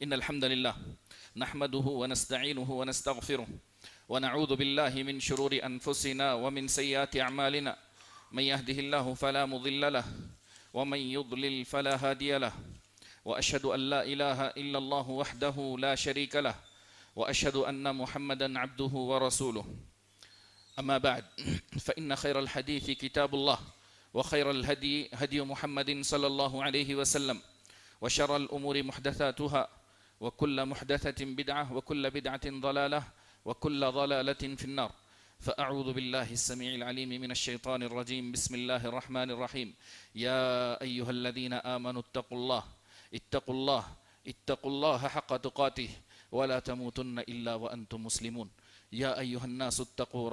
إن الحمد لله نحمده ونستعينه ونستغفره ونعوذ بالله من شرور أنفسنا ومن سيئات أعمالنا من يهده الله فلا مضل له ومن يضلل فلا هادي له وأشهد أن لا إله إلا الله وحده لا شريك له وأشهد أن محمدا عبده ورسوله أما بعد فإن خير الحديث كتاب الله وخير الهدي هدي محمد صلى الله عليه وسلم وشر الأمور محدثاتها وكل محدثة بدعة وكل بدعة ضلالة وكل ضلالة في النار فأعوذ بالله السميع العليم من الشيطان الرجيم بسم الله الرحمن الرحيم يا أيها الذين آمنوا اتقوا الله حق تقاته ولا تموتن إلا وأنتم مسلمون يا أيها الناس اتقوا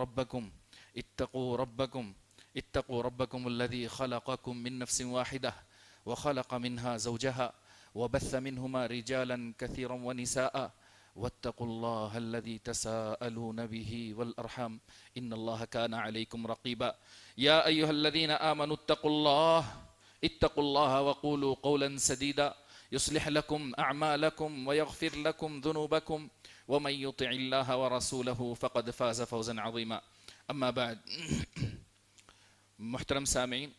ربكم الذي خلقكم من نفس واحدة وخلق منها زوجها وبث منهما رجالا كثيرا ونساء واتقوا الله الذي تساءلون به والأرحام إن الله كان عليكم رقيبا يا أيها الذين آمنوا اتقوا الله وقولوا قولا سديدا يصلح لكم أعمالكم ويغفر لكم ذنوبكم ومن يطع الله ورسوله فقد فاز فوزا عظيما أما بعد محترم سامعین،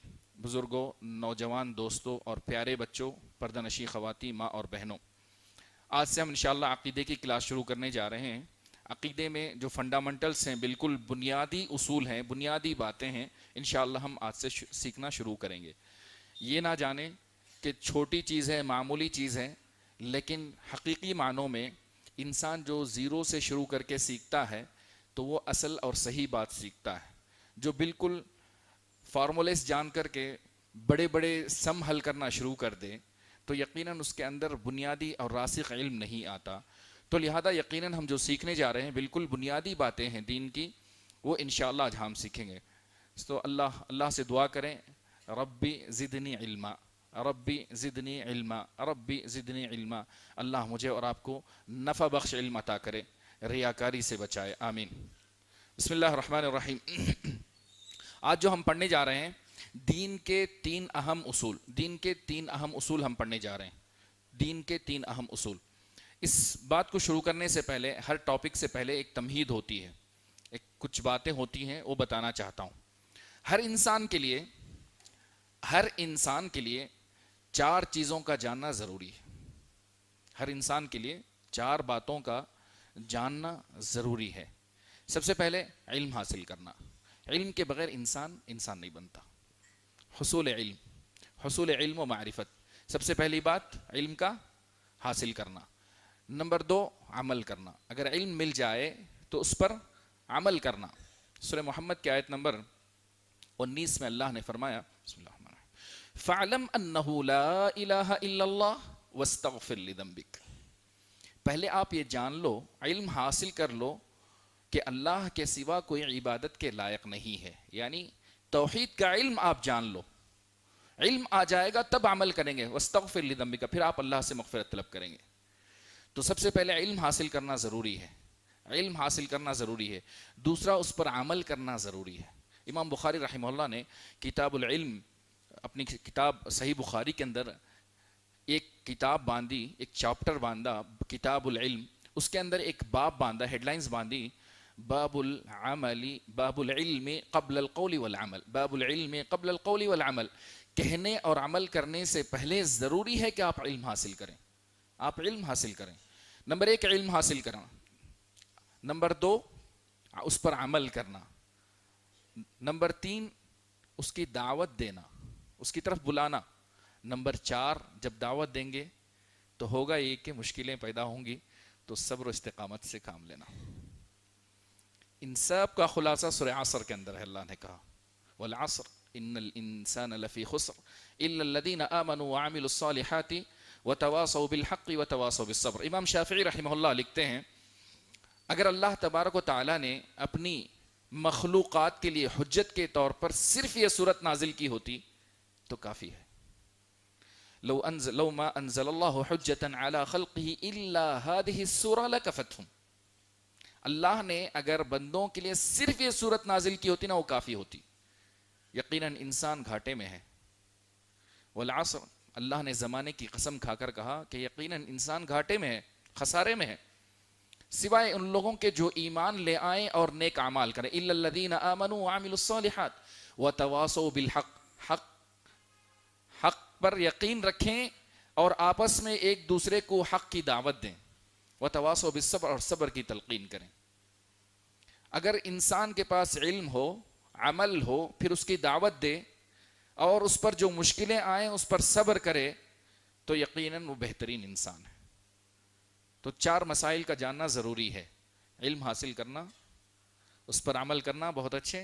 بزرگوں، نوجوان دوستوں اور پیارے بچوں، پردہ نشین خواتین، ماں اور بہنوں، آج سے ہم انشاءاللہ عقیدے کی کلاس شروع کرنے جا رہے ہیں۔ عقیدے میں جو فنڈامنٹلز ہیں، بالکل بنیادی اصول ہیں، بنیادی باتیں ہیں، انشاءاللہ ہم آج سے سیکھنا شروع کریں گے۔ یہ نہ جانیں کہ چھوٹی چیز ہے، معمولی چیز ہے، لیکن حقیقی معنوں میں انسان جو زیرو سے شروع کر کے سیکھتا ہے تو وہ اصل اور صحیح بات سیکھتا ہے۔ جو بالکل فارمولیز جان کر کے بڑے بڑے سم حل کرنا شروع کر دے تو یقیناً اس کے اندر بنیادی اور راسخ علم نہیں آتا۔ تو لہذا یقیناً ہم جو سیکھنے جا رہے ہیں بالکل بنیادی باتیں ہیں دین کی، وہ انشاءاللہ آج ہم سیکھیں گے۔ تو اللہ سے دعا کریں، ربی زدنی علما، ربی زدنی علما، ربی زدنی علما۔ اللہ مجھے اور آپ کو نفع بخش علم عطا کرے، ریاکاری سے بچائے، آمین۔ بسم اللہ الرحمن الرحیم۔ آج جو ہم پڑھنے جا رہے ہیں دین کے تین اہم اصول ہم پڑھنے جا رہے ہیں، دین کے تین اہم اصول۔ اس بات کو شروع کرنے سے پہلے، ہر ٹاپک سے پہلے ایک تمہید ہوتی ہے، کچھ باتیں ہوتی ہیں، وہ بتانا چاہتا ہوں۔ ہر انسان کے لیے چار چیزوں کا جاننا ضروری ہے۔ ہر انسان کے لیے چار باتوں کا جاننا ضروری ہے۔ سب سے پہلے علم حاصل کرنا۔ علم کے بغیر انسان نہیں بنتا۔ حصول علم و معرفت، سب سے پہلی بات علم کا حاصل کرنا۔ نمبر 2 عمل کرنا، اگر علم مل جائے تو اس پر عمل کرنا۔ سورہ محمد کی آیت نمبر 19 میں اللہ نے فرمایا، بسم اللہ الرحمن الرحیم، فَاعْلَمْ أَنَّهُ لَا إِلَهَ إِلَّا اللَّهُ وَاسْتَغْفِرْ لِذَنبِكَ۔ پہلے آپ یہ جان لو، علم حاصل کر لو کہ اللہ کے سوا کوئی عبادت کے لائق نہیں ہے، یعنی توحید کا علم آپ جان لو۔ علم آ جائے گا تب عمل کریں گے، واستغفر لذنبک، پھر آپ اللہ سے مغفرت طلب کریں گے۔ تو سب سے پہلے علم حاصل کرنا ضروری ہے، علم حاصل کرنا ضروری ہے۔ دوسرا، اس پر عمل کرنا ضروری ہے۔ امام بخاری رحمہ اللہ نے کتاب العلم، اپنی کتاب صحیح بخاری کے اندر ایک کتاب باندھی، ایک چیپٹر باندھا کتاب العلم، اس کے اندر ایک باب باندھا، ہیڈ لائنز باندھی، باب العلم قبل القول والعمل، باب العلم قبل القول والعمل۔ کہنے اور عمل کرنے سے پہلے ضروری ہے کہ آپ علم حاصل کریں، آپ علم حاصل کریں۔ نمبر 1 علم حاصل کرنا، نمبر 2 اس پر عمل کرنا، نمبر 3 اس کی دعوت دینا، اس کی طرف بلانا، نمبر 4 جب دعوت دیں گے تو ہوگا یہ کہ مشکلیں پیدا ہوں گی، تو صبر و استقامت سے کام لینا۔ ان سب کا خلاصہ سورہ عصر کے اندر ہے۔ اللہ نے کہا والعصر ان الانسان لفی خسر الا الذین آمنوا وعملوا الصالحات وتواصوا بالحق وتواصوا بالصبر۔ امام شافعی رحمہ اللہ لکھتے ہیں، اگر اللہ تبارک و تعالی نے اپنی مخلوقات کے لیے حجت کے طور پر صرف یہ سورت نازل کی ہوتی تو کافی ہے۔ لو ما انزل اللہ حجتا علی خلقہ الا هذه السورہ لکفتہم۔ اللہ نے اگر بندوں کے لیے صرف یہ سورت نازل کی ہوتی نا، وہ کافی ہوتی۔ یقیناً انسان گھاٹے میں ہے۔ والعصر، اللہ نے زمانے کی قسم کھا کر کہا کہ یقیناً انسان گھاٹے میں ہے، خسارے میں ہے، سوائے ان لوگوں کے جو ایمان لے آئیں اور نیک اعمال کریں، الا الذین آمنوا وعملوا الصالحات وتواصوا بالحق، حق پر یقین رکھیں اور آپس میں ایک دوسرے کو حق کی دعوت دیں، وتواصوا بالصبر، اور صبر کی تلقین کریں۔ اگر انسان کے پاس علم ہو، عمل ہو، پھر اس کی دعوت دے اور اس پر جو مشکلیں آئیں اس پر صبر کرے، تو یقیناً وہ بہترین انسان ہے۔ تو 4 مسائل کا جاننا ضروری ہے، علم حاصل کرنا، اس پر عمل کرنا بہت اچھے،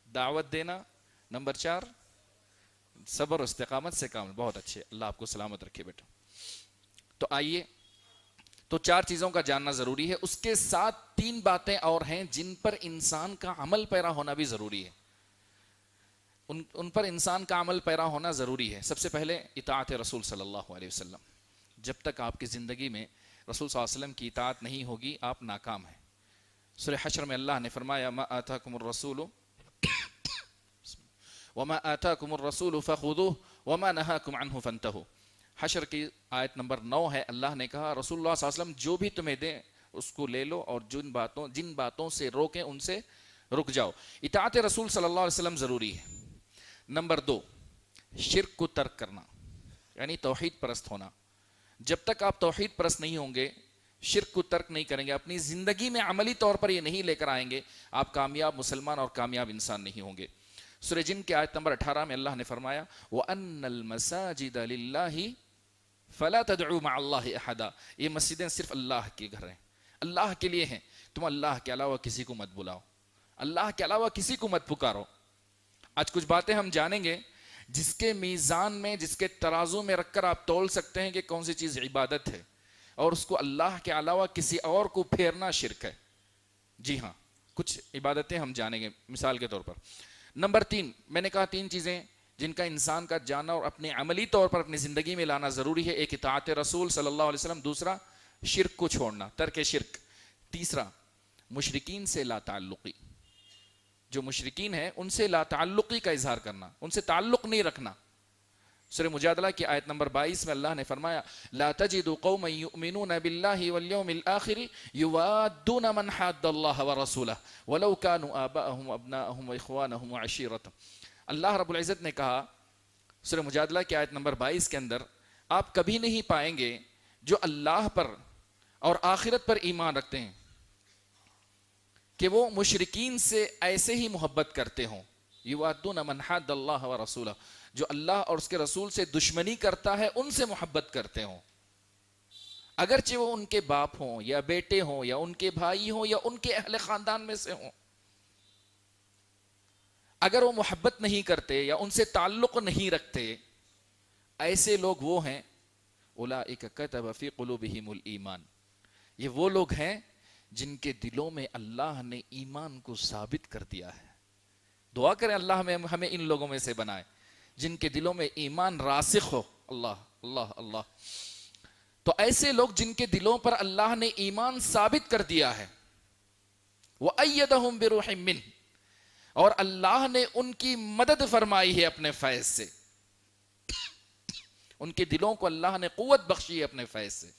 دعوت دینا، نمبر 4 صبر و استقامت سے کام، بہت اچھے، اللہ آپ کو سلامت رکھے بیٹا۔ تو آئیے، تو 4 چیزوں کا جاننا ضروری ہے، اس کے ساتھ 3 باتیں اور ہیں جن پر انسان کا عمل پیرا ہونا بھی ضروری ہے، ان پر انسان کا عمل پیرا ہونا ضروری ہے۔ سب سے پہلے اطاعت رسول صلی اللہ علیہ وسلم، جب تک آپ کی زندگی میں رسول صلی اللہ علیہ وسلم کی اطاعت نہیں ہوگی آپ ناکام ہیں۔ سورہ حشر میں اللہ نے فرمایا ما آتاکم الرسول وما آتاکم الرسول فخذوه وما نهاکم عنہ فانتہوا، حشر کی آیت نمبر 9 ہے۔ اللہ نے کہا رسول اللہ صلی اللہ علیہ وسلم جو بھی تمہیں دیں اس کو لے لو، اور جن باتوں سے روکیں ان سے رک جاؤ۔ اطاعت رسول صلی اللہ علیہ وسلم ضروری ہے۔ نمبر 2 شرک کو ترک کرنا، یعنی توحید پرست ہونا۔ جب تک آپ توحید پرست نہیں ہوں گے، شرک کو ترک نہیں کریں گے، اپنی زندگی میں عملی طور پر یہ نہیں لے کر آئیں گے، آپ کامیاب مسلمان اور کامیاب انسان نہیں ہوں گے۔ سورہ جن کی آیت نمبر 18 میں اللہ نے فرمایا وَأَنَّ الْمَسَاجِدَ لِلَّهِ فَلَا تَدْعُوا مَعَ اللَّهِ أَحَدًا، یہ مسجدیں صرف اللہ کے گھر ہیں، اللہ کے لیے ہیں، تم اللہ کے علاوہ کسی کو مت بلاؤ، اللہ کے علاوہ کسی کو مت پکارو۔ آج کچھ باتیں ہم جانیں گے جس کے میزان میں، جس کے ترازو میں رکھ کر آپ تول سکتے ہیں کہ کون سی چیز عبادت ہے، اور اس کو اللہ کے علاوہ کسی اور کو پھیرنا شرک ہے۔ جی ہاں، کچھ عبادتیں ہم جانیں گے مثال کے طور پر۔ نمبر 3 میں نے کہا 3 چیزیں جن کا انسان کا جاننا اور اپنے عملی طور پر اپنی زندگی میں لانا ضروری ہے۔ ایک اطاعت رسول صلی اللہ علیہ وسلم، دوسرا شرک کو چھوڑنا، ترک شرک، تیسرا مشرکین سے لا تعلقی، جو مشرکین ہیں ان سے لا تعلقی کا اظہار کرنا، ان سے تعلق نہیں رکھنا۔ سورہ مجادلہ کی آیت نمبر 22 میں اللہ نے فرمایا لا تجد قوما یؤمنون باللہ والیوم الآخر یوادون من حاد اللہ ورسولہ ولو كانوا آباءهم وابناءهم واخوانهم وعشیرتهم۔ اللہ رب العزت نے کہا سورہ مجادلہ کی آیت نمبر 22 کے اندر، آپ کبھی نہیں پائیں گے جو اللہ پر اور آخرت پر ایمان رکھتے ہیں کہ وہ مشرکین سے ایسے ہی محبت کرتے ہوں، یوادون من حاد اللہ ورسولہ، جو اللہ اور اس کے رسول سے دشمنی کرتا ہے ان سے محبت کرتے ہوں، اگرچہ وہ ان کے باپ ہوں یا بیٹے ہوں یا ان کے بھائی ہوں یا ان کے اہل خاندان میں سے ہوں۔ اگر وہ محبت نہیں کرتے یا ان سے تعلق نہیں رکھتے، ایسے لوگ وہ ہیں اولئک کتب فی قلوبہم الایمان، یہ وہ لوگ ہیں جن کے دلوں میں اللہ نے ایمان کو ثابت کر دیا ہے۔ دعا کریں اللہ ہمیں ان لوگوں میں سے بنائے جن کے دلوں میں ایمان راسخ ہو۔ اللہ اللہ اللہ۔ تو ایسے لوگ جن کے دلوں پر اللہ نے ایمان ثابت کر دیا ہے، وَأَيَّدَهُمْ بِرُوحٍ مِّنْهُ، اور اللہ نے ان کی مدد فرمائی ہے اپنے فیض سے، ان کے دلوں کو اللہ نے قوت بخشی ہے اپنے فیض سے۔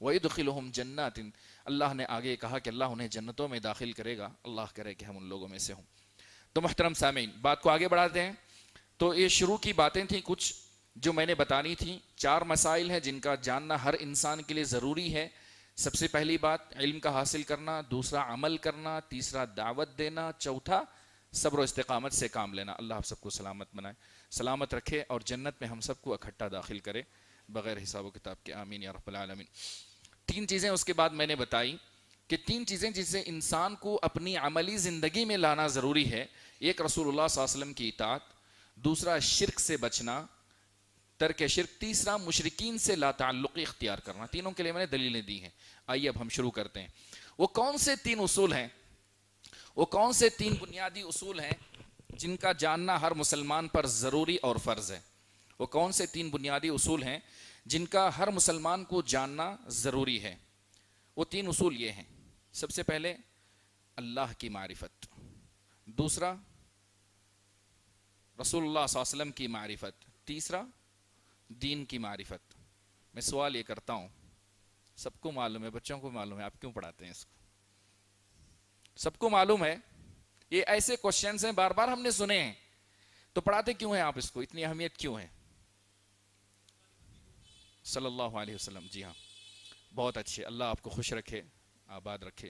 وَيُدْخِلُهُمْ جَنَّاتٍ، اللہ نے آگے کہا کہ اللہ انہیں جنتوں میں داخل کرے گا، اللہ کرے کہ ہم ان لوگوں میں سے ہوں۔ تو محترم سامعین، بات کو آگے بڑھاتے ہیں۔ تو یہ شروع کی باتیں تھیں کچھ جو میں نے بتانی تھیں۔ 4 مسائل ہیں جن کا جاننا ہر انسان کے لیے ضروری ہے۔ سب سے پہلی بات علم کا حاصل کرنا، دوسرا عمل کرنا، تیسرا دعوت دینا، چوتھا صبر و استقامت سے کام لینا۔ اللہ آپ سب کو سلامت بنائے، سلامت رکھے اور جنت میں ہم سب کو اکٹھا داخل کرے بغیر حساب و کتاب کے، آمین یا رب العالمین۔ 3 چیزیں اس کے بعد میں نے بتائی کہ 3 چیزیں جسے انسان کو اپنی عملی زندگی میں لانا ضروری ہے۔ ایک رسول اللہ صلی اللہ علیہ وسلم کی اطاعت، دوسرا شرک سے بچنا، ترک شرک، تیسرا مشرکین سے لا تعلقی اختیار کرنا۔ تینوں کے لیے میں نے دلیلیں دی ہیں۔ آئیے اب ہم شروع کرتے ہیں۔ وہ کون سے 3 اصول ہیں، وہ کون سے 3 بنیادی اصول ہیں جن کا جاننا ہر مسلمان پر ضروری اور فرض ہے؟ وہ کون سے 3 بنیادی اصول ہیں جن کا ہر مسلمان کو جاننا ضروری ہے؟ وہ 3 اصول یہ ہیں۔ سب سے پہلے اللہ کی معرفت، دوسرا رسول اللہ صلی اللہ علیہ وسلم کی معرفت، تیسرا دین کی معرفت. میں سوال یہ کرتا ہوں, سب کو معلوم ہے, بچوں کو معلوم ہے, آپ کیوں پڑھاتے ہیں اس کو؟ سب کو معلوم ہے یہ ایسے کوشچنز ہیں بار بار ہم نے سنے ہیں, تو پڑھاتے کیوں ہیں آپ اس کو؟ اتنی اہمیت کیوں ہے؟ صلی اللہ علیہ وسلم. جی ہاں, بہت اچھے, اللہ آپ کو خوش رکھے, آباد رکھے.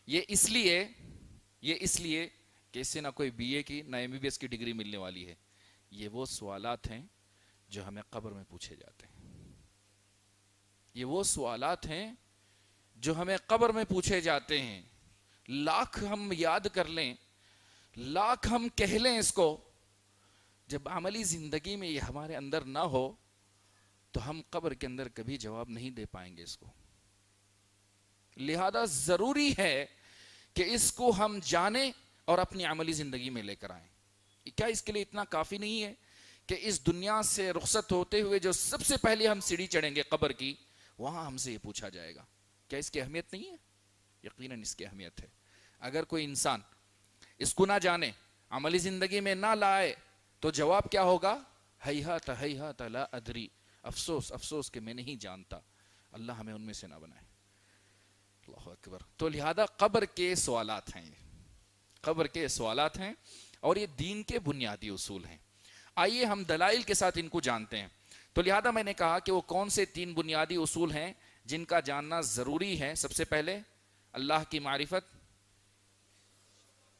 یہ اس لیے کہ اس سے نہ کوئی بی اے کی نہ ایم بی بی ایس کی ڈگری ملنے والی ہے. یہ وہ سوالات ہیں جو ہمیں قبر میں پوچھے جاتے ہیں. یہ وہ سوالات ہیں جو ہمیں قبر میں پوچھے جاتے ہیں. لاکھ ہم یاد کر لیں, لاکھ ہم کہہ لیں اس کو, جب عملی زندگی میں یہ ہمارے اندر نہ ہو تو ہم قبر کے اندر کبھی جواب نہیں دے پائیں گے اس کو. لہذا ضروری ہے کہ اس کو ہم جانیں اور اپنی عملی زندگی میں لے کر آئیں. کیا اس کے لیے اتنا کافی نہیں ہے کہ اس دنیا سے رخصت ہوتے ہوئے جو سب سے پہلے ہم سیڑھی چڑھیں گے قبر کی, وہاں ہم سے یہ پوچھا جائے گا؟ کیا اس کی اہمیت نہیں ہے؟ یقیناً اس کی اہمیت ہے. اگر کوئی انسان اس کو نہ جانے, عملی زندگی میں نہ لائے, تو جواب کیا ہوگا؟ ہیہات لا ادری, افسوس افسوس کہ میں نہیں جانتا. اللہ ہمیں ان میں سے نہ بنائے. اللہ اکبر. تو لہذا قبر کے سوالات ہیں, قبر کے سوالات ہیں, اور یہ دین کے بنیادی اصول ہیں. آئیے ہم دلائل کے ساتھ ان کو جانتے ہیں. تو لہذا میں نے کہا کہ وہ کون سے 3 بنیادی اصول ہیں جن کا جاننا ضروری ہے. سب سے پہلے اللہ کی معرفت,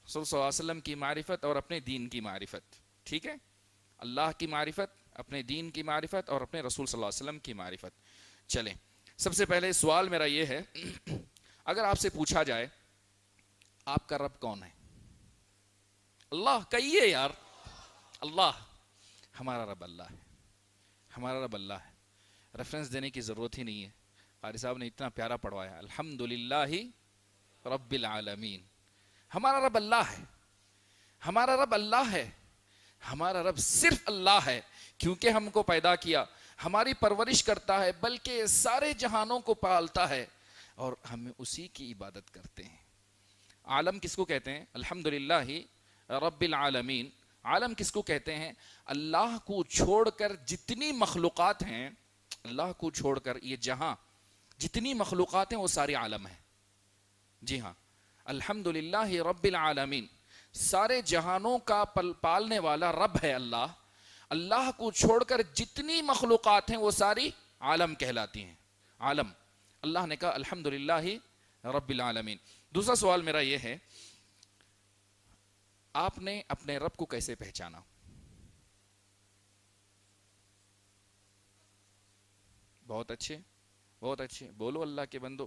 صلی اللہ علیہ وسلم کی معرفت اور اپنے دین کی معرفت. ٹھیک ہے, اللہ کی معرفت, اپنے دین کی معرفت اور اپنے رسول صلی اللہ علیہ وسلم کی معرفت. چلیں, سب سے پہلے سوال میرا یہ ہے, اگر آپ سے پوچھا جائے آپ کا رب کون ہے؟ اللہ کہیے یار. اللہ, ہمارا رب اللہ ہے, ہمارا رب اللہ ہے. ریفرنس دینے کی ضرورت ہی نہیں ہے, قاری صاحب نے اتنا پیارا پڑھوایا, الحمدللہ رب العالمین. ہمارا رب اللہ ہے, ہمارا رب اللہ ہے, ہمارا رب صرف اللہ ہے, کیونکہ ہم کو پیدا کیا, ہماری پرورش کرتا ہے, بلکہ سارے جہانوں کو پالتا ہے, اور ہم اسی کی عبادت کرتے ہیں. عالم کس کو کہتے ہیں؟ الحمدللہ رب العالمین. عالم کس کو کہتے ہیں؟ اللہ کو چھوڑ کر جتنی مخلوقات ہیں, اللہ کو چھوڑ کر یہ جہاں جتنی مخلوقات ہیں وہ ساری عالم ہیں. جی ہاں, الحمدللہ رب العالمین, سارے جہانوں کا پالنے والا رب ہے اللہ. اللہ کو چھوڑ کر جتنی مخلوقات ہیں وہ ساری عالم کہلاتی ہیں. عالم. اللہ نے کہا الحمدللہ رب العالمین. دوسرا سوال میرا یہ ہے, آپ نے اپنے رب کو کیسے پہچانا؟ بہت اچھے, بہت اچھے, بولو اللہ کے بندو.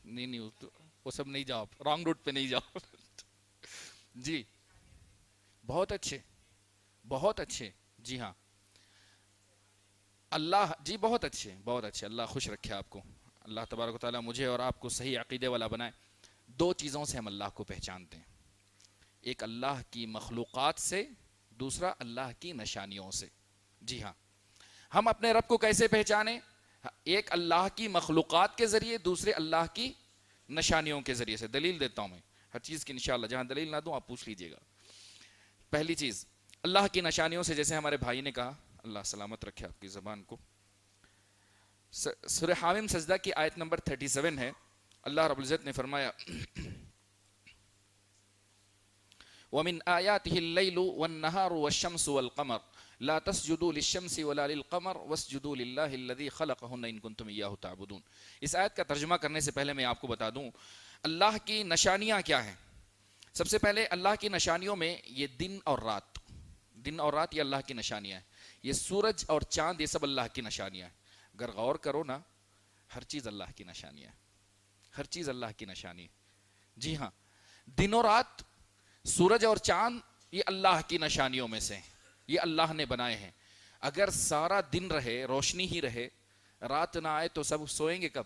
نہیں, وہ سب نہیں جاؤ, رانگ روٹ پہ نہیں جاؤ. جی, بہت اچھے, بہت اچھے. جی ہاں, اللہ, جی بہت اچھے, بہت اچھے. اللہ خوش رکھے آپ کو. اللہ تبارک و تعالیٰ مجھے اور آپ کو صحیح عقیدے والا بنائے. 2 چیزوں سے ہم اللہ کو پہچانتے ہیں, ایک اللہ کی مخلوقات سے, دوسرا اللہ کی نشانیوں سے. جی ہاں, ہم اپنے رب کو کیسے پہچانے؟ ایک اللہ کی مخلوقات کے ذریعے, دوسرے اللہ کی نشانیوں کے ذریعے سے. دلیل دیتا ہوں میں ہر چیز کی انشاءاللہ, جہاں دلیل نہ دوں آپ پوچھ لیجئے گا. پہلی چیز, اللہ کی نشانیوں سے, جیسے ہمارے بھائی نے کہا, اللہ سلامت رکھے آپ کی زبان کو. سورہ حامیم سجدہ کی آیت نمبر 37 ہے. اللہ رب العزت نے فرمایا وَمِنْ آيَاتِهِ اللَّيْلُ وَالنَّهَارُ وَالشَّمْسُ وَالْقَمَرُ لَا تَسْجُدُوا لِلشَّمْسِ وَلَا لِلْقَمَرِ وَاسْجُدُوا لِلَّهِ الَّذِي خَلَقَهُنَّ إِن كُنتُمْ إِيَّاهُ تَعْبُدُونَ. اس آیت کا ترجمہ کرنے سے پہلے میں آپ کو بتا دوں اللہ کی نشانیاں کیا ہیں. سب سے پہلے اللہ کی نشانیوں میں یہ دن اور رات, دن اور رات یہ اللہ کی نشانیاں ہیں. یہ سورج اور چاند یہ سب اللہ کی نشانیاں ہیں. اگر غور کرو نا, ہر چیز اللہ کی نشانیاں ہے, ہر چیز اللہ کی نشانی ہے. جی ہاں, دن اور رات, سورج اور چاند یہ اللہ کی نشانیوں میں سے, یہ اللہ نے بنائے ہیں. اگر سارا دن رہے, روشنی ہی رہے, رات نہ آئے تو سب سوئیں گے کب؟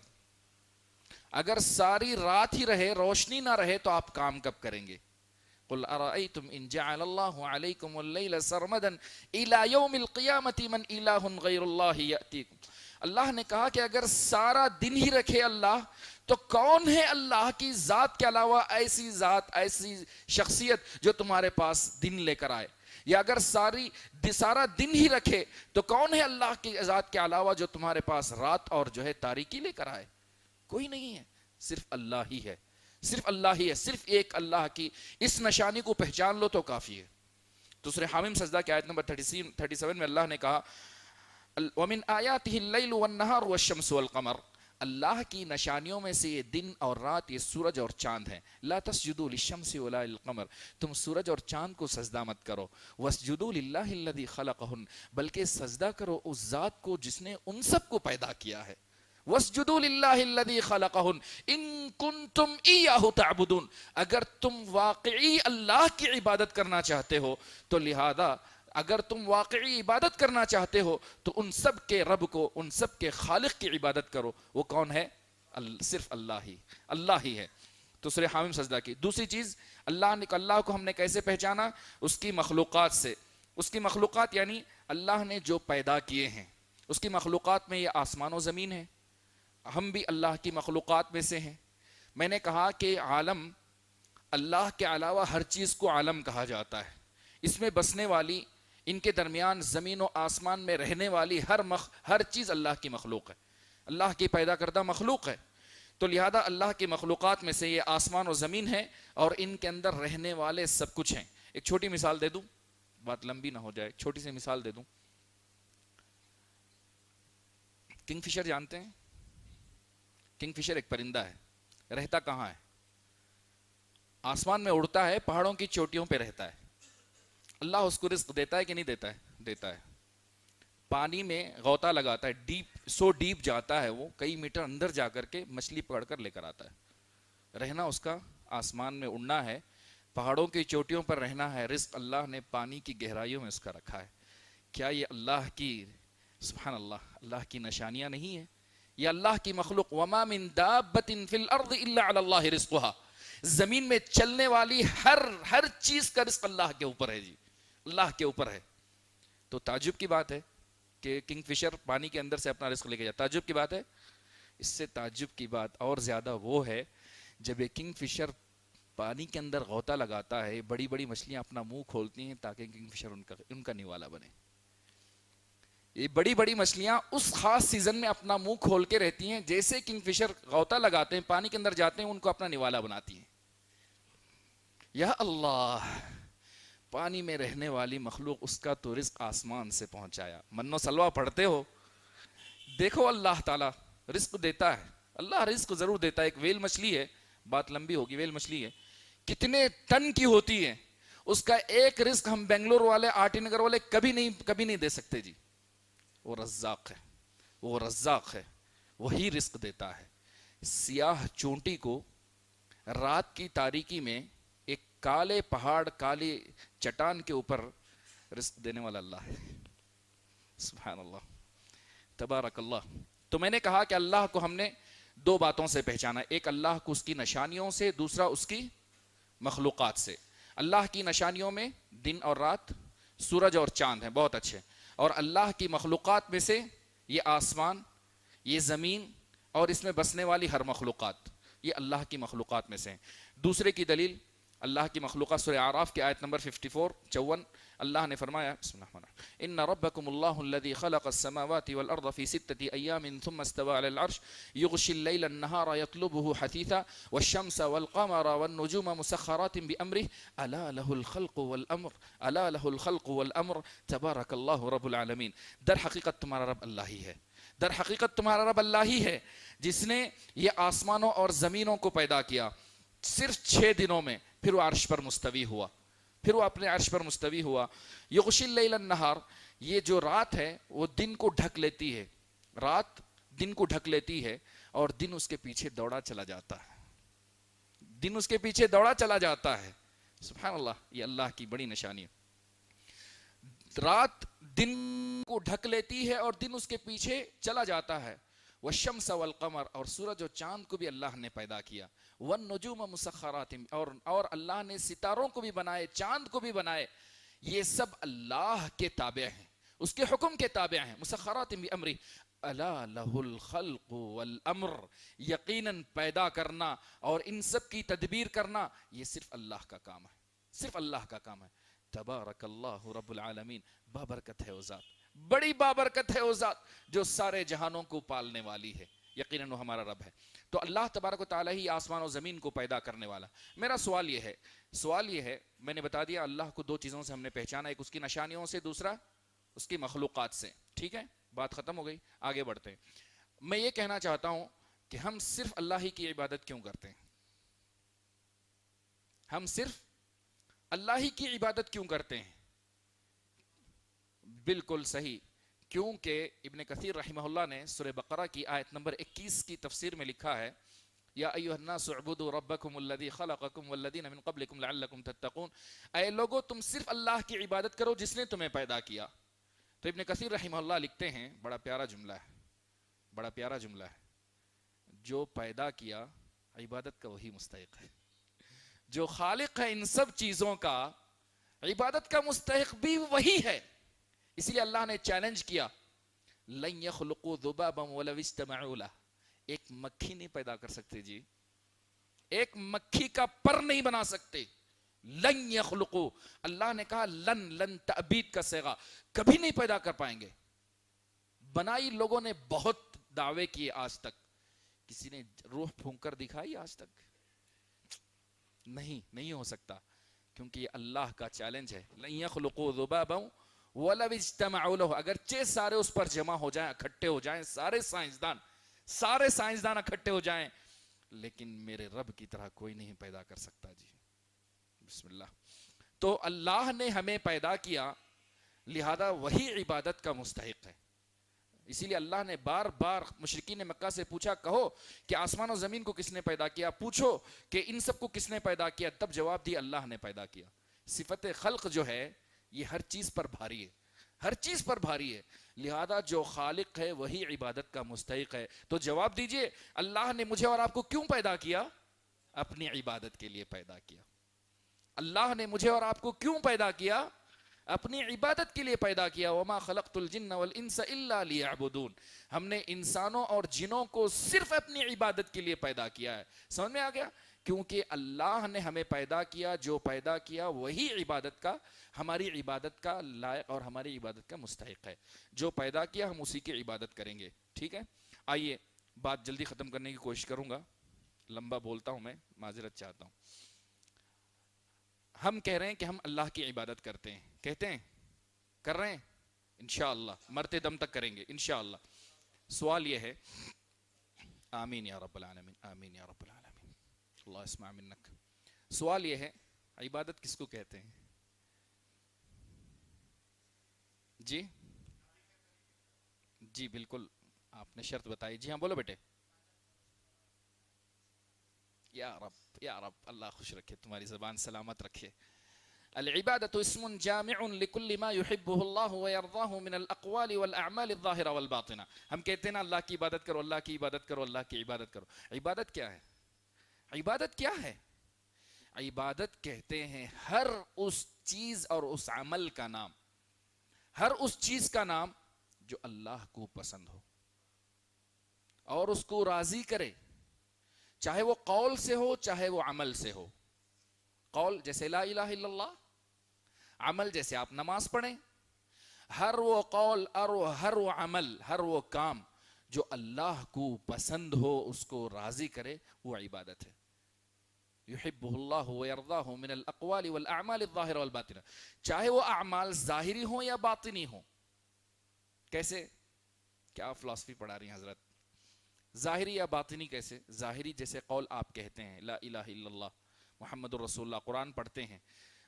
اگر ساری رات ہی رہے, روشنی نہ رہے, تو آپ کام کب کریں گے؟ قل ارأيتم ان جعل الله عليكم الليل سرمدا الى يوم القيامة من اله غير الله يأتيكم. اللہ نے کہا کہ اگر سارا دن ہی رکھے اللہ تو کون ہے اللہ کی ذات کے علاوہ ایسی ذات ایسی شخصیت جو تمہارے پاس دن لے کر آئے؟ یا اگر سارا دن ہی رکھے تو کون ہے اللہ کی ذات کے علاوہ جو تمہارے پاس رات اور جو ہے تاریکی لے کر آئے؟ کوئی نہیں ہے، صرف اللہ ہی ہے، صرف اللہ ہی ہے، صرف ایک اللہ کی اس نشانی کو پہچان لو تو کافی ہے۔ دوسرے حامیم سجدہ کی آیت نمبر 37 میں اللہ نے کہا وَمِنْ آيَاتِهِ اللَّيْلُ وَالنَّهَارُ وَالشَّمْسُ وَالْقَمَرُ، اللہ کی نشانیوں میں سے یہ دن اور رات، یہ سورج اور چاند ہیں۔ لا تسجدوا للشمس ولا للقمر، تم سورج اور چاند کو سجدہ مت کرو۔ واسجدوا للہ الذی خلقہن، بلکہ سجدہ کرو اس ذات کو جس نے ان سب کو پیدا کیا ہے۔ واسجدوا للہ الذی خلقہن ان کنتم ایاہ تعبدون، اگر تم واقعی اللہ کی عبادت کرنا چاہتے ہو تو لہذا اگر تم واقعی عبادت کرنا چاہتے ہو تو ان سب کے رب کو، ان سب کے خالق کی عبادت کرو۔ وہ کون ہے؟ صرف اللہ ہی ہے۔ تو سورہ حامیم سجدہ کی دوسری چیز، اللہ کو ہم نے کیسے پہچانا؟ اس کی مخلوقات سے۔ اس کی مخلوقات یعنی اللہ نے جو پیدا کیے ہیں، اس کی مخلوقات میں یہ آسمان و زمین ہے، ہم بھی اللہ کی مخلوقات میں سے ہیں۔ میں نے کہا کہ عالم، اللہ کے علاوہ ہر چیز کو عالم کہا جاتا ہے، اس میں بسنے والی، ان کے درمیان زمین و آسمان میں رہنے والی ہر چیز اللہ کی مخلوق ہے، اللہ کی پیدا کردہ مخلوق ہے۔ تو لہذا اللہ کی مخلوقات میں سے یہ آسمان و زمین ہے اور ان کے اندر رہنے والے سب کچھ ہیں۔ ایک چھوٹی مثال دے دوں، بات لمبی نہ ہو جائے، چھوٹی سی مثال دے دوں۔ کنگ فشر جانتے ہیں؟ کنگ فشر ایک پرندہ ہے، رہتا کہاں ہے؟ آسمان میں اڑتا ہے، پہاڑوں کی چوٹیوں پہ رہتا ہے۔ اللہ اس کو رزق دیتا ہے کہ نہیں دیتا ہے؟ دیتا ہے۔ پانی میں غوطہ لگاتا ہے، ڈیپ جاتا ہے، وہ کئی میٹر اندر جا کر کے مچھلی پکڑ کر لے کر آتا ہے۔ رہنا اس کا آسمان میں اڑنا ہے، پہاڑوں کی چوٹیوں پر رہنا ہے، رزق اللہ نے پانی کی گہرائیوں میں اس کا رکھا ہے۔ کیا یہ اللہ کی، سبحان اللہ کی نشانیاں نہیں ہیں؟ یہ اللہ کی مخلوق، وَمَا مِن دَابَّةٍ فِي الْأَرْضِ إِلَّا عَلَى اللَّهِ رِزْقُهَا، زمین میں چلنے والی ہر چیز کا رزق اللہ کے اوپر ہے جی، اللہ کے اوپر ہے۔ تو تعجب کی بات ہے کہ کنگ فشر پانی کے اندر سے اپنا رزق لے کے جاتا، تعجب کی بات ہے۔ اس سے تعجب کی بات اور زیادہ وہ ہے جب ایک کنگ فشر پانی کے اندر غوطہ لگاتا ہے، بڑی بڑی مچھلیاں اپنا منہ کھولتی ہیں تاکہ کنگ فشر ان کا نوالا بنے۔ یہ بڑی بڑی مچھلیاں اس خاص سیزن میں اپنا منہ کھول کے رہتی ہیں، جیسے کنگ فشر غوطہ لگاتے ہیں، پانی کے اندر جاتے ہیں، ان کو اپنا نوالا بناتی ہیں۔ یا اللہ، پانی میں رہنے والی مخلوق، اس کا تو رزق آسمان سے پہنچایا۔ من و سلوہ پڑھتے ہو؟ دیکھو اللہ تعالیٰ رزق دیتا ہے، اللہ رزق ضرور دیتا ہے۔ ایک ویل مچھلی ہے، بات لمبی ہوگی، ویل مچھلی ہے، کتنے ٹن کی ہوتی ہے، اس کا ایک رزق ہم بنگلور والے، آر ٹی نگر والے کبھی نہیں دے سکتے جی۔ وہ رزاق ہے، وہی رزق دیتا ہے۔ سیاہ چونٹی کو رات کی تاریکی میں ایک کالے پہاڑ، کالی چٹان کے اوپر رزق دینے والا اللہ ہے۔ سبحان اللہ، تبارک اللہ۔ تو میں نے کہا کہ اللہ کو ہم نے دو باتوں سے پہچانا، ایک اللہ کو اس کی نشانیوں سے، دوسرا اس کی مخلوقات سے۔ اللہ کی نشانیوں میں دن اور رات، سورج اور چاند ہیں، بہت اچھے۔ اور اللہ کی مخلوقات میں سے یہ آسمان، یہ زمین اور اس میں بسنے والی ہر مخلوقات، یہ اللہ کی مخلوقات میں سے ہیں۔ دوسرے کی دلیل اللہ کی مخلوقات، سورہ اعراف کی آیت نمبر 54 اللہ نے فرمایا، بسم اللہ الرحمن الرحیم، ان ربکم اللہ الذی خلق السماوات والارض فی 6 ایام ثم استوى علی العرش یغشی اللیل النہار یطلبه حثیثا والشمس والقمر والنجوم مسخرات بامرہ الا له الخلق والامر الا له الخلق والامر تبارک اللہ رب العالمین۔ در حقیقت تمہارا رب اللہ ہی ہے، در حقیقت تمہارا رب اللہ ہی ہے جس نے یہ آسمانوں اور زمینوں کو پیدا کیا صرف 6 دنوں میں، پھر وہ عرش پر مستوی ہوا، پھر وہ اپنے عرش پر مستوی ہوا۔ یغشی اللیل النہار، یہ جو رات ہے وہ دن کو ڈھک لیتی ہے، رات دن کو ڈھک لیتی ہے اور دن اس کے پیچھے دوڑا چلا جاتا ہے، دن اس کے پیچھے دوڑا چلا جاتا ہے۔ سبحان اللہ، یہ اللہ کی بڑی نشانی ہے۔ رات دن کو ڈھک لیتی ہے اور دن اس کے پیچھے چلا جاتا ہے۔ والشمس والقمر، اور سورج و چاند کو بھی اللہ نے پیدا کیا۔ والنجوم مسخرات، اور اللہ نے ستاروں کو بھی بنائے، چاند کو بھی بنائے۔ یہ سب اللہ کے تابع ہیں، اس کے حکم کے تابع ہیں۔ مسخرات بامرہ، الا لہ الخلق والامر، یقیناً پیدا کرنا اور ان سب کی تدبیر کرنا یہ صرف اللہ کا کام ہے، صرف اللہ کا کام ہے۔ تبارک اللہ رب العالمین، بابرکت ہے وہ ذات، بڑی بابرکت ہے وہ ذات جو سارے جہانوں کو پالنے والی ہے، یقیناً وہ ہمارا رب ہے۔ تو اللہ تبارک و تعالیٰ ہی آسمان و زمین کو پیدا کرنے والا۔ میرا سوال یہ ہے، میں نے بتا دیا اللہ کو دو چیزوں سے ہم نے پہچانا، ایک اس کی نشانیوں سے، دوسرا اس کی مخلوقات سے، ٹھیک ہے، بات ختم ہو گئی، آگے بڑھتے ہیں۔ میں یہ کہنا چاہتا ہوں کہ ہم صرف اللہ ہی کی عبادت کیوں کرتے ہیں؟ ہم صرف اللہ ہی کی عبادت کیوں کرتے ہیں؟ بالکل صحیح، کیونکہ ابن کثیر رحمہ اللہ نے سورہ بقرہ کی آیت نمبر 21 کی تفسیر میں لکھا ہے، یا ایھا الناس اعبدوا ربکم الذی خلقکم والذین من قبلکم لعلکم تتقون، اے لوگو تم صرف اللہ کی عبادت کرو جس نے تمہیں پیدا کیا۔ تو ابن کثیر رحمہ اللہ لکھتے ہیں، بڑا پیارا جملہ ہے، جو پیدا کیا عبادت کا وہی مستحق ہے، جو خالق ہے ان سب چیزوں کا، عبادت کا مستحق بھی وہی ہے۔ اسی لیے اللہ نے چیلنج کیا، لن یخلقوا ذبابا ولو اجتمعوا لہ، ایک مکھی نہیں پیدا کر سکتے جی، ایک مکھی کا پر نہیں بنا سکتے۔ لن یخلقوا، اللہ نے کہا لن تعبید کا صیغہ، کبھی نہیں پیدا کر پائیں گے۔ بنائی لوگوں نے بہت دعوے کیے، آج تک کسی نے روح پھونک کر دکھائی؟ آج تک نہیں ہو سکتا، کیونکہ یہ اللہ کا چیلنج ہے۔ لن یخلقوا ذبابا ولو اجتمعوا لہ، اگرچہ سارے اس پر جمع ہو جائیں، اکٹھے ہو جائیں، سارے سائنسدان اکٹھے ہو جائیں، لیکن میرے رب کی طرح کوئی نہیں پیدا کر سکتا جی۔ بسم اللہ۔ تو اللہ نے ہمیں پیدا کیا، لہذا وہی عبادت کا مستحق ہے۔ اسی لیے اللہ نے بار بار مشرکین مکہ سے پوچھا، کہو کہ آسمان و زمین کو کس نے پیدا کیا، پوچھو کہ ان سب کو کس نے پیدا کیا، تب جواب دیا اللہ نے پیدا کیا۔ صفت خلق جو ہے یہ ہر چیز پر بھاری ہے، ہر چیز پر بھاری ہے، لہذا جو خالق ہے وہی عبادت کا مستحق ہے۔ تو جواب دیجئے، اللہ نے مجھے اور آپ کو کیوں پیدا کیا؟ اپنی عبادت کے لیے پیدا کیا۔ اللہ نے مجھے اور آپ کو کیوں پیدا کیا؟ اپنی عبادت کے لیے پیدا کیا۔ وما خلقت الجن والانس الا لیعبدون، ہم نے انسانوں اور جنوں کو صرف اپنی عبادت کے لیے پیدا کیا ہے۔ سمجھ میں آ گیا؟ کیونکہ اللہ نے ہمیں پیدا کیا، جو پیدا کیا وہی عبادت کا، ہماری عبادت کا لائق اور ہماری عبادت کا مستحق ہے۔ جو پیدا کیا ہم اسی کی عبادت کریں گے، ٹھیک ہے؟ آئیے بات جلدی ختم کرنے کی کوشش کروں گا، لمبا بولتا ہوں میں، معذرت چاہتا ہوں۔ ہم کہہ رہے ہیں کہ ہم اللہ کی عبادت کرتے ہیں، کہتے ہیں، کر رہے ہیں، انشاءاللہ مرتے دم تک کریں گے انشاءاللہ۔ سوال یہ ہے، آمین یا رب العالمین، آمین یا رب العالمین، اللہ اسمع منک۔ سوال یہ ہے، عبادت کس کو کہتے ہیں؟ جی بالکل، آپ نے شرط بتائی، جی ہاں بولو بیٹے۔ یا رب اللہ خوش رکھے، تمہاری زبان سلامت رکھے۔ العبادة اسم جامع لكل ما يحبه الله ويرضاه من الاقوال والاعمال الظاهرة والباطنة۔ ہم کہتے ہیں نا اللہ کی عبادت کرو، اللہ کی عبادت کرو، اللہ کی عبادت کرو۔ عبادت کیا ہے؟ عبادت کیا ہے؟ عبادت کہتے ہیں ہر اس چیز اور اس عمل کا نام، ہر اس چیز کا نام جو اللہ کو پسند ہو اور اس کو راضی کرے، چاہے وہ قول سے ہو چاہے وہ عمل سے ہو۔ قول جیسے لا الہ الا اللہ، عمل جیسے آپ نماز پڑھیں، ہر وہ قول اور ہر وہ عمل، ہر وہ کام جو اللہ کو پسند ہو، اس کو راضی کرے، وہ عبادت ہے۔ یحبہ اللہ ویرضاہ من الاقوال والاعمال الظاہرہ والباطنہ، چاہے وہ اعمال ظاہری ہوں یا باطنی ہوں۔ کیسے؟ کیا فلسفی پڑھا رہی ہیں حضرت؟ ظاہری یا باطنی کیسے؟ ظاہری جیسے قول آپ کہتے ہیں لا الہ الا اللہ محمد الرسول اللہ، قرآن پڑھتے ہیں۔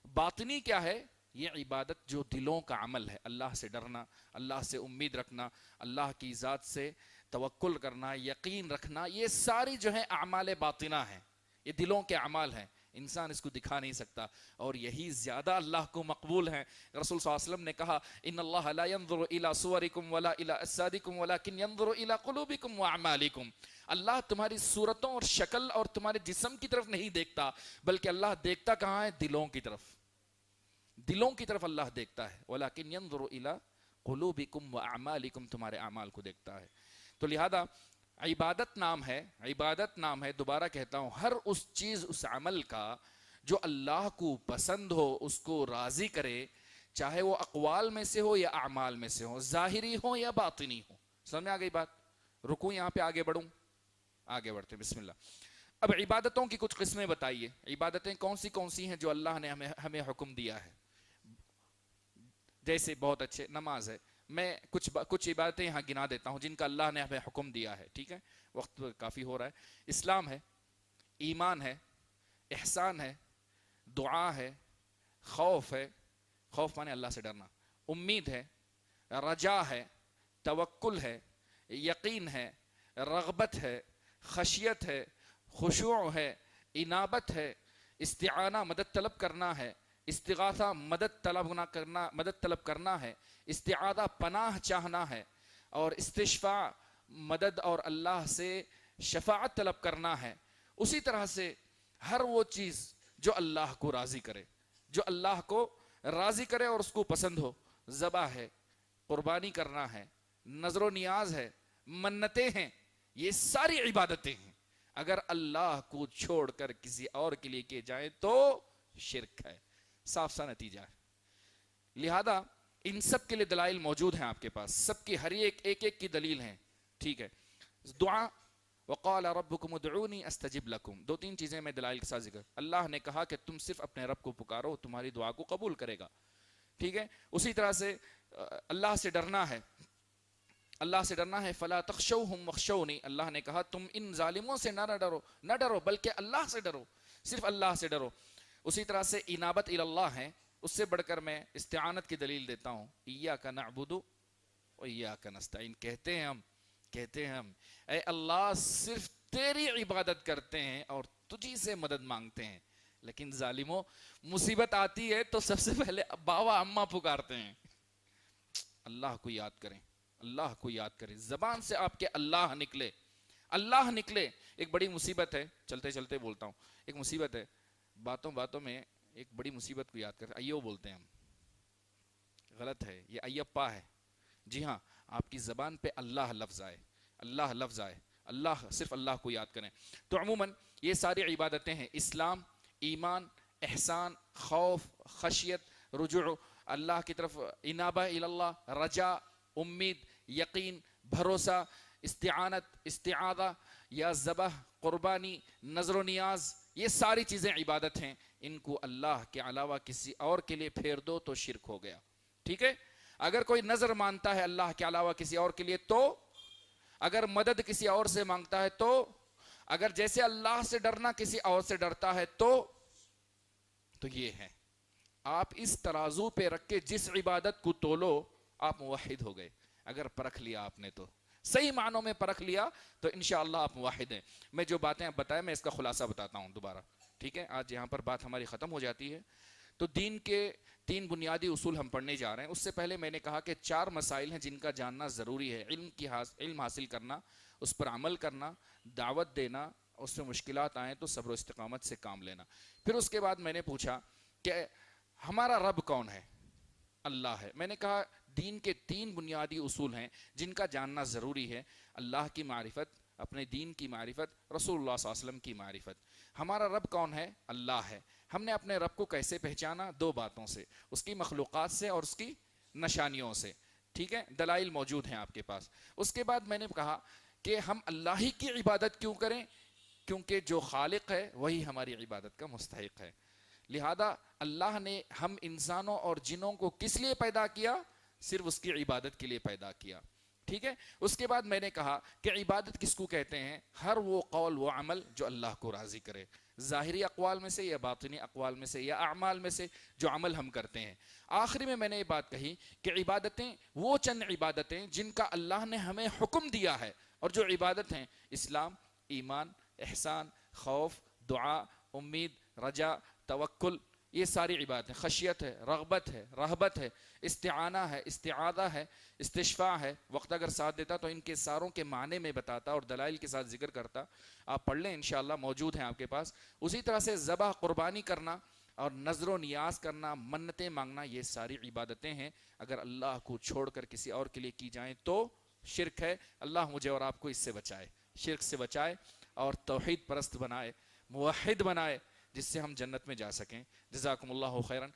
باطنی کیا ہے؟ یہ عبادت جو دلوں کا عمل ہے، اللہ سے ڈرنا، اللہ سے امید رکھنا، اللہ کی ذات سے توکل کرنا، یقین رکھنا، یہ ساری جو ہے اعمال باطنہ ہیں، یہ دلوں کے اعمال ہیں، انسان اس کو دکھا نہیں سکتا، اور یہی زیادہ اللہ کو مقبول ہیں۔ رسول صلی اللہ علیہ وسلم نے کہا ان اللہ لا ينظر الى صورکم ولا الى اجسادکم ولكن ينظر الى قلوبکم واعمالکم، اللہ تمہاری صورتوں اور شکل اور تمہارے جسم کی طرف نہیں دیکھتا، بلکہ اللہ دیکھتا کہاں ہے؟ دلوں کی طرف، دلوں کی طرف اللہ دیکھتا ہے۔ وَلَكِنْ يَنْظُرُ إِلَىٰ قلوبکم واعمالکم، تمہارے اعمال کو دیکھتا ہے. تو لہذا عبادت نام ہے، عبادت نام ہے، دوبارہ کہتا ہوں، ہر اس چیز، اس عمل کا جو اللہ کو پسند ہو، اس کو راضی کرے، چاہے وہ اقوال میں سے ہو یا اعمال میں سے ہو، ظاہری ہو یا باطنی ہو. سمجھ میں آ گئی بات؟ رکو یہاں پہ آگے بڑھوں، آگے بڑھتے بسم اللہ. اب عبادتوں کی کچھ قسمیں بتائیے. عبادتیں کون سی ہیں جو اللہ نے ہمیں حکم دیا ہے؟ جیسے بہت اچھے نماز ہے. میں کچھ عبادتیں یہاں گنا دیتا ہوں جن کا اللہ نے ہمیں حکم دیا ہے. ٹھیک ہے، وقت کافی ہو رہا ہے. اسلام ہے، ایمان ہے، احسان ہے، دعا ہے، خوف ہے، خوف مانے اللہ سے ڈرنا، امید ہے، رجا ہے، توکل ہے، یقین ہے، رغبت ہے، خشیت ہے، خشوع ہے، انابت ہے، استعانہ مدد طلب کرنا ہے، استغاثہ مدد طلب کرنا ہے، استعاذہ پناہ چاہنا ہے، اور استشفاء مدد اور اللہ سے شفاعت طلب کرنا ہے. اسی طرح سے ہر وہ چیز جو اللہ کو راضی کرے، جو اللہ کو راضی کرے اور اس کو پسند ہو، ذبح ہے، قربانی کرنا ہے، نظر و نیاز ہے، منتیں ہیں، یہ ساری عبادتیں ہیں. اگر اللہ کو چھوڑ کر کسی اور کے لیے کیے جائیں تو شرک ہے. صاف سا نتیجہ ہے. لہذا ان سب کے لیے دلائل موجود ہیں آپ کے پاس، سب کی ہر ایک کی دلیل ہیں. ٹھیک ہے. دعا، وقال ربکم ادعونی استجب لکم، دو تین چیزیں میں دلائل کے ساتھ ذکر. اللہ نے کہا کہ تم صرف اپنے رب کو پکارو، تمہاری دعا کو قبول کرے گا. ٹھیک ہے. اسی طرح سے اللہ سے ڈرنا ہے، اللہ سے ڈرنا ہے. فلا تخشوہم واخشونی، اللہ نے کہا تم ان ظالموں سے نہ ڈرو بلکہ اللہ سے ڈرو، صرف اللہ سے ڈرو. اسی طرح سے انابت اللہ ہے. اس سے بڑھ کر میں استعانت کی دلیل دیتا ہوں. ایاک نعبد و ایاک نستعین، کہتے ہیں ہم اے اللہ صرف تیری عبادت کرتے ہیں اور تجھی سے مدد مانگتے ہیں. لیکن ظالموں، مصیبت آتی ہے تو سب سے پہلے باوا اماں پکارتے ہیں. اللہ کو یاد کریں، اللہ کو یاد کریں. زبان سے آپ کے اللہ نکلے. ایک بڑی مصیبت ہے، چلتے چلتے بولتا ہوں، ایک مصیبت ہے، باتوں میں ایک بڑی مصیبت کو یاد کریں. ایو بولتے ہیں ہم، غلط ہے، یہ ایپا ہے. جی ہاں، آپ کی زبان پہ اللہ لفظ آئے، اللہ، صرف اللہ کو یاد کریں. تو عموماً یہ ساری عبادتیں ہیں: اسلام، ایمان، احسان، خوف، خشیت، رجوع اللہ کی طرف، انابہ اللہ، رجا، امید، یقین، بھروسہ، استعانت، استعاذہ یا ذبح، قربانی، نظر و نیاز، یہ ساری چیزیں عبادت ہیں. ان کو اللہ کے علاوہ کسی اور کے لیے پھیر دو تو شرک ہو گیا. ٹھیک ہے. اگر کوئی نظر مانتا ہے اللہ کے علاوہ کسی اور کے لیے تو، اگر مدد کسی اور سے مانگتا ہے تو، اگر جیسے اللہ سے ڈرنا کسی اور سے ڈرتا ہے تو یہ ہے. آپ اس ترازو پہ رکھ کے جس عبادت کو تولو آپ موحد ہو گئے. اگر پرکھ لیا آپ نے تو صحیح معنوں میں پرکھ لیا تو انشاءاللہ آپ موحد ہیں. میں جو باتیں بتائیں میں اس کا خلاصہ بتاتا ہوں دوبارہ. ٹھیک ہے. آج یہاں پر بات ہماری ختم ہو جاتی ہے. تو دین کے 3 بنیادی اصول ہم پڑھنے جا رہے ہیں. اس سے پہلے میں نے کہا کہ 4 مسائل ہیں جن کا جاننا ضروری ہے. علم حاصل کرنا، اس پر عمل کرنا، دعوت دینا، اس میں مشکلات آئیں تو صبر و استقامت سے کام لینا. پھر اس کے بعد میں نے پوچھا کہ ہمارا رب کون ہے؟ اللہ ہے. میں نے کہا دین کے 3 بنیادی اصول ہیں جن کا جاننا ضروری ہے: اللہ کی معرفت، اپنے دین کی معرفت، رسول اللہ صلی اللہ علیہ وسلم کی معرفت. ہمارا رب کون ہے؟ اللہ ہے. ہم نے اپنے رب کو کیسے پہچانا؟ 2 باتوں سے، اس کی مخلوقات سے اور اس کی نشانیوں سے. ٹھیک ہے. دلائل موجود ہیں آپ کے پاس. اس کے بعد میں نے کہا کہ ہم اللہ ہی کی عبادت کیوں کریں؟ کیونکہ جو خالق ہے وہی ہماری عبادت کا مستحق ہے. لہذا اللہ نے ہم انسانوں اور جنوں کو کس لیے پیدا کیا؟ صرف اس کی عبادت کے لیے پیدا کیا. ٹھیک ہے. اس کے بعد میں نے کہا کہ عبادت کس کو کہتے ہیں؟ ہر وہ قول و عمل جو اللہ کو راضی کرے، ظاہری اقوال میں سے یا باطنی اقوال میں سے یا اعمال میں سے جو عمل ہم کرتے ہیں. آخری میں نے یہ بات کہی کہ عبادتیں وہ چند عبادتیں جن کا اللہ نے ہمیں حکم دیا ہے، اور جو عبادت ہیں اسلام، ایمان، احسان، خوف، دعا، امید، رجا، توکل، یہ ساری عبادتیں. خشیت ہے، رغبت ہے، رہبت ہے، استعانہ ہے، استعاذہ ہے، استشفاء ہے. وقت اگر ساتھ دیتا تو ان کے ساروں کے معنی میں بتاتا اور دلائل کے ساتھ ذکر کرتا. آپ پڑھ لیں انشاءاللہ، موجود ہیں آپ کے پاس. اسی طرح سے ذبح، قربانی کرنا، اور نظر و نیاز کرنا، منتیں مانگنا، یہ ساری عبادتیں ہیں اگر اللہ کو چھوڑ کر کسی اور کے لیے کی جائیں تو شرک ہے۔ اللہ مجھے اور آپ کو اس سے بچائے، شرک سے بچائے اور توحید پرست بنائے، موحد بنائے، جس سے ہم جنت میں جا سکیں۔ جزاکم اللہ خیرا۔